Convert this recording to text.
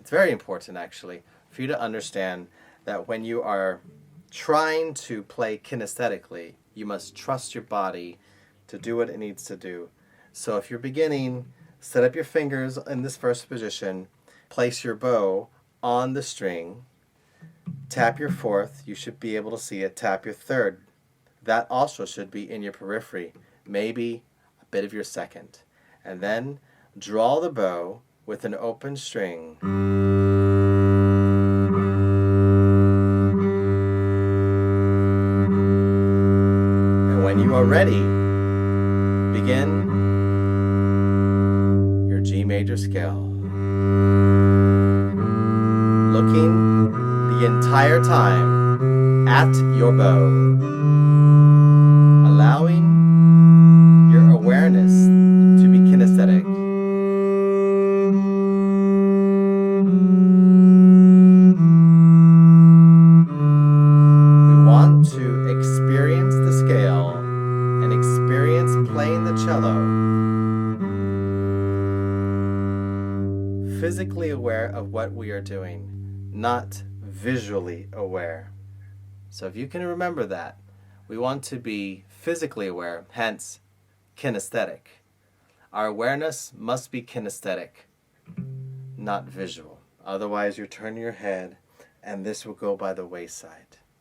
It's very important, actually, for you to understand that when you are trying to play kinesthetically, you must trust your body to do what it needs to do. So if you're beginning, set up your fingers in this first position, place your bow on the string, tap your fourth, you should be able to see it, tap your third. That also should be in your periphery, maybe a bit of your second. And then draw the bow with an open string. And when you are ready, begin your G major scale. Looking the entire time at your bow, allowing your awareness to be kinesthetic. We want to experience the scale and experience playing the cello, physically aware of what we are doing, not visually aware. So if you can remember that, we want to be physically aware, hence kinesthetic. Our awareness must be kinesthetic, not visual. Otherwise, you're turning your head, and this will go by the wayside.